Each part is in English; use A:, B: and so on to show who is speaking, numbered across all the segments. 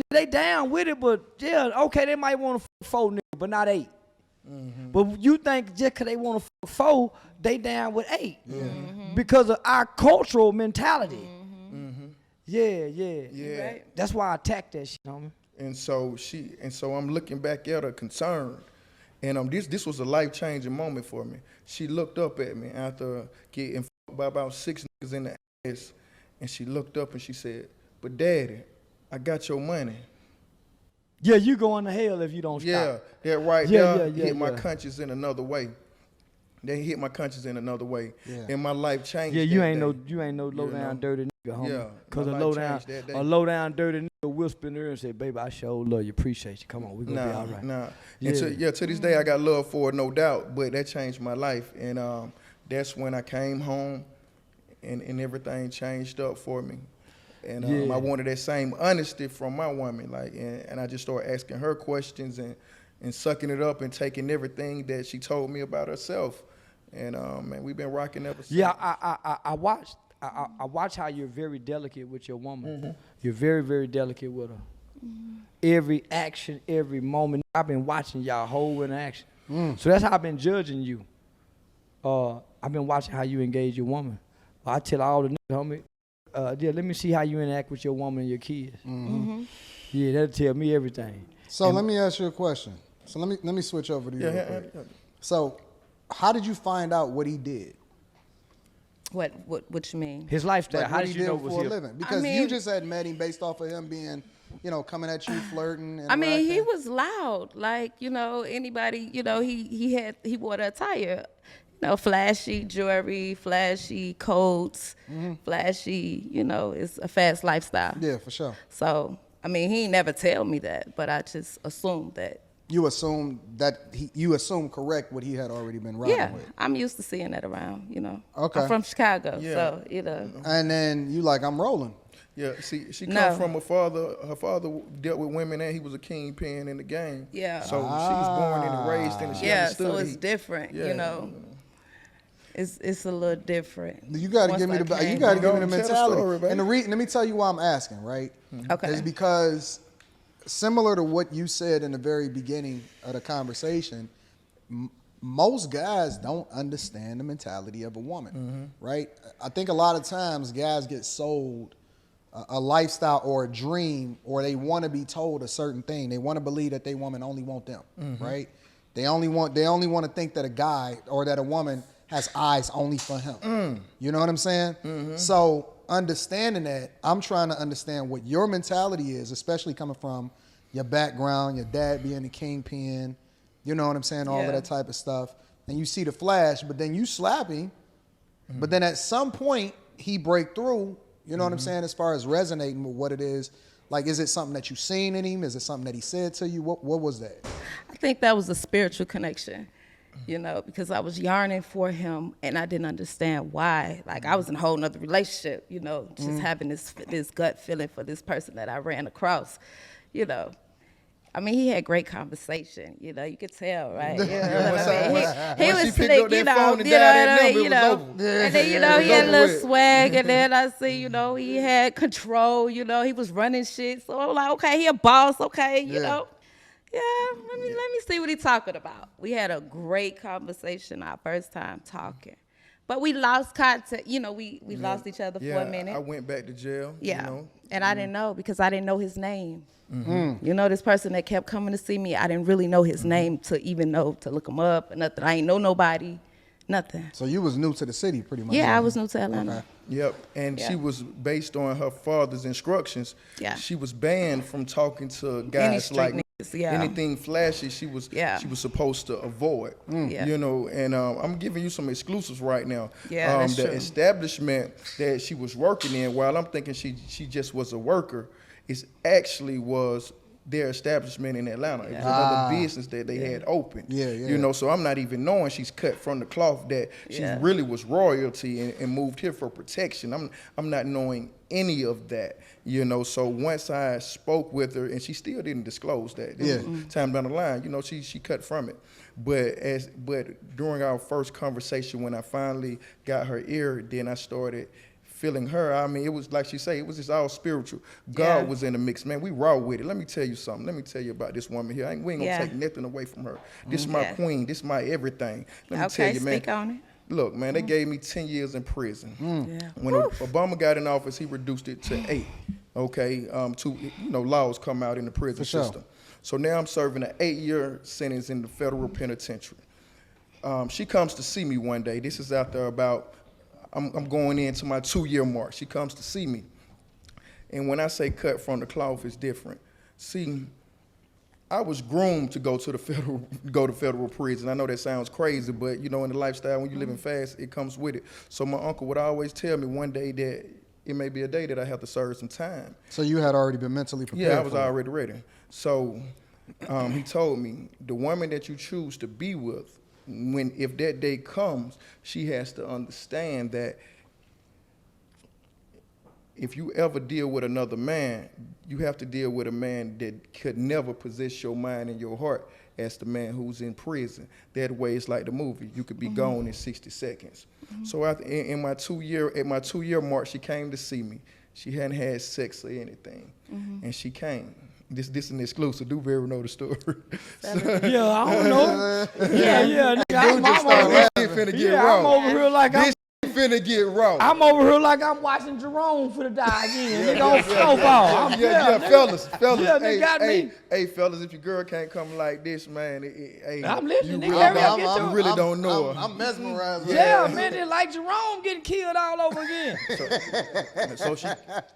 A: They down with it, but yeah, okay, they might want to fuck 4 niggas, but not 8. But you think just because they want to fuck 4, they down with 8. Because of our cultural mentality. Yeah.
B: Right.
A: That's why I attacked that shit, homie.
C: And so I'm looking back at her concerned. And this was a life-changing moment for me. She looked up at me after getting fucked by about 6 niggas in the ass. And she looked up and she said, "But Daddy, I got your money."
A: Yeah, you going to hell if you don't stop.
C: Yeah, that right
A: Yeah,
C: there
A: yeah,
C: hit my
A: yeah.
C: conscience in another way. They hit my conscience in another way.
D: Yeah.
C: And my life changed.
A: Yeah,
C: that
A: you ain't
C: day.
A: no low down dirty nigga, homie.
C: Yeah,
A: Cause
C: my
A: a
C: life changed that day.
A: low down dirty nigga whisper in her and say, "Baby, I sure love you, appreciate you. Come on, we gonna be all right."
C: Nah.
A: Yeah.
C: And to this day, I got love for it, no doubt. But that changed my life, and that's when I came home, and everything changed up for me. And
A: Yeah.
C: I wanted that same honesty from my woman, like, and I just started asking her questions and sucking it up and taking everything that she told me about herself. And man, we've been rocking ever since.
A: Yeah, I watch how you're very delicate with your woman. You're very, very delicate with her. Every action, every moment. I've been watching y'all whole interaction. So that's how I've been judging you. I've been watching how you engage your woman. I tell all the niggas, homie, yeah, let me see how you interact with your woman and your kids. Yeah, that'll tell me everything.
D: So let me ask you a question. So let me switch over to you real quick. So how did you find out what he did?
B: What you mean?
A: His lifestyle,
D: Like
A: how
D: what
A: did
D: he
A: you
D: did
A: know it was
D: for a
A: him?
D: living? Because
B: mean-
D: you just had met him based off of him being, coming at you, flirting.
B: I mean, he
D: interacting.
B: was loud. Like, anybody, he wore the attire. Flashy jewelry, flashy coats, flashy, it's a fast lifestyle.
D: Yeah, for sure.
B: So, I mean, he never tell me that, but I just assumed that.
D: You assume correct what he had already been riding
B: Yeah,
D: with.
B: I'm used to seeing that around,
D: Okay.
B: I'm from Chicago,
C: Yeah.
B: so,
D: And then you like, I'm rolling.
C: Yeah, see, she
B: No.
C: come from a father. Her father dealt with women, and he was a kingpin in the game.
B: Yeah.
C: So she was born and raised, and she
B: yeah,
C: understood.
B: so it's different,
C: Yeah.
B: It's a little different.
D: You got to
B: Once
D: give me
B: I
D: the
B: came
D: you got to
B: home.
D: give me the
C: Tell the
D: mentality.
C: story, baby.
D: And let me tell you why I'm asking, right?
B: Okay.
D: Is because similar to what you said in the very beginning of the conversation, most guys don't understand the mentality of a woman, right? I think a lot of times guys get sold a lifestyle or a dream, or they want to be told a certain thing. They want to believe that they woman only want them, right? They only want to think that a guy or that a woman has eyes only for him. You know what I'm saying? So understanding that, I'm trying to understand what your mentality is, especially coming from your background, your dad being the kingpin, you know what I'm saying, all of
B: Yeah.
D: that type of stuff. And you see the flash, but then you slap him, but then at some point he break through, you know what I'm saying, as far as resonating with what it is. Like, is it something that you seen in him? Is it something that he said to you? What was that?
B: I think that was a spiritual connection, because I was yearning for him and I didn't understand why. Like, I was in a whole nother relationship, just having this gut feeling for this person that I ran across, I mean, he had great conversation, you could tell, right? You know what I mean? He
C: Once
B: was
C: she picked
B: slick,
C: up that phone and dialed that number, it was over.
B: And then, he
C: It
B: had
C: was
B: a
C: over
B: little
C: with.
B: swag, and then I see, he had control, he was running shit. So I'm like, okay, he a boss, okay, you know. Yeah, let me see what he talking about. We had a great conversation our first time talking. But we lost contact, we lost each other for a minute.
C: I went back to jail.
B: Yeah, and I didn't know because I didn't know his name. This person that kept coming to see me, I didn't really know his name to even know to look him up or nothing. I ain't know nobody, nothing.
D: So you was new to the city pretty much.
B: Yeah, I was new to Atlanta.
D: Okay.
C: Yep, and she was based on her father's instructions.
B: Yeah.
C: She was banned from talking to
B: Any
C: guys
B: street
C: like
B: niggas, yeah.
C: anything flashy. She was supposed to avoid.
B: Yeah.
C: And I'm giving you some exclusives right now.
B: Yeah, that's
C: the
B: true.
C: establishment that she was working in, while I'm thinking she just was a worker, it actually was their establishment in Atlanta. It was another business that they had opened.
D: Yeah.
C: So I'm not even knowing she's cut from the cloth that she really was royalty and moved here for protection. I'm not knowing any of that. So once I spoke with her, and she still didn't disclose that. This was time down the line, she cut from it. But during our first conversation, when I finally got her ear, then I started feeling her. I mean, it was like she said, it was just all spiritual. God was in the mix, man. We raw with it. Let me tell you something. Let me tell you about this woman here. We ain't gonna take nothing away from her. This is my queen. This is my everything. Let me tell you, man.
B: Speak on it.
C: Look, man, they gave me 10 years in prison. When Obama got in office, he reduced it to 8. Okay, laws come out in the prison system. So now I'm serving an 8-year sentence in the federal penitentiary. She comes to see me one day. This is after I'm going into my 2-year mark. She comes to see me. And when I say cut from the cloth, it's different. See, I was groomed to go to federal prison. I know that sounds crazy, but in the lifestyle, when you're living fast, it comes with it. So my uncle would always tell me one day that it may be a day that I have to serve some time.
D: So you had already been mentally prepared?
C: Yeah, I was already ready. So he told me, the woman that you choose to be with, if that day comes, she has to understand that if you ever deal with another man, you have to deal with a man that could never possess your mind and your heart as the man who's in prison. That way, it's like the movie. You could be gone in 60 seconds. So in my 2-year mark, she came to see me. She hadn't had sex or anything, and she came. This is an exclusive. Do very know the story.
A: Yeah, I don't know. Yeah. I'm over here like
C: finna get raw.
A: I'm over here like I'm watching Jerome for the die again. Nigga on snowball.
C: Fellas.
A: Yeah, they got me.
C: Hey, fellas, if your girl can't come like this, man,
A: I'm listening.
C: You really don't know her.
D: I'm mesmerized.
A: Yeah, man, it's like Jerome getting killed all over again.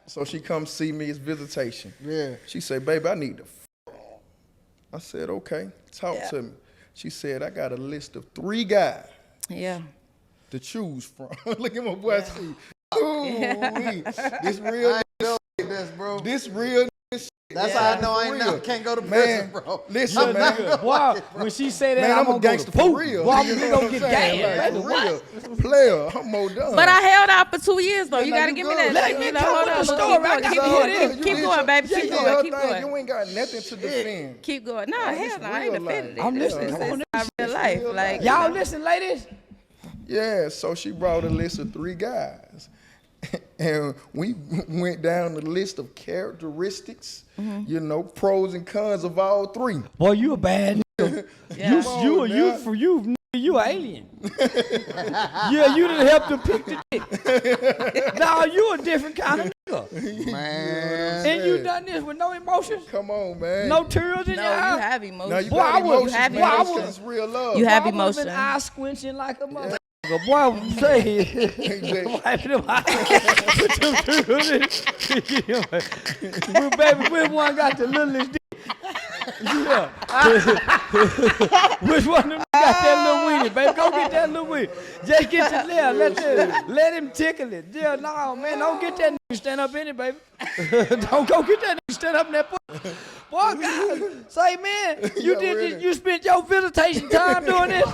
C: So she comes see me. It's visitation.
D: Yeah.
C: She say, baby, I need to I said, okay, talk to me. She said, I got a list of 3 guys.
B: Yeah.
C: To choose from. Look at my boy. Ooh, this real
D: bro.
C: This real shit.
D: That's how I know I can't go to prison, bro.
C: Listen, man.
A: Boy, when she say that,
C: Man, I'm a gangster for real.
A: Boy, we gonna get gassed.
C: For real. Player, I'm more done.
B: But I held out for 2 years though. You gotta
C: you
B: give me
C: good.
B: that.
A: Let me come with the story.
B: Keep going, baby. Keep going. Keep going.
C: You ain't got nothing to defend.
B: Keep going. No, hell no. I ain't defending it.
A: I'm listening.
B: It's my real life. Like
A: Y'all listen, ladies.
C: Yeah, so she brought a list of 3 guys. And we went down the list of characteristics, pros and cons of all 3.
A: Boy, you a bad nigga. You an alien. Yeah, you done helped to pick the dick. Now you a different kind of nigga.
D: Man.
A: And you done this with no emotions?
C: Come on, man.
A: No tears in
B: no,
A: your
B: you
A: eyes?
B: have emotions.
C: Now you
A: Boy,
C: got
A: I would-
C: emotions,
A: boy,
C: man.
A: I
C: This
A: would-
C: is real love.
B: You have
A: Boy, I would've been
B: emotion.
A: eye squinching like a motherfucker. Boy, say wipe them eyes. Put them through this. Well, baby, which one got the littlest dick? Yeah. Which one of them got that little weenie, baby? Go get that little weenie. Just get your there. Let him tickle it. Yeah, no, man, don't get that nigga stand up in it, baby. Don't go get that nigga stand up in that pussy. Boy, God, say, man, you spent your visitation time doing this?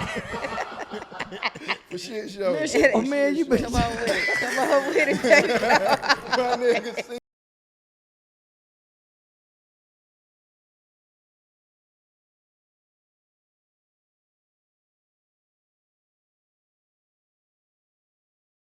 C: For shit show.
A: Man, you been
B: Come on with it. Come on with it.
C: My nigga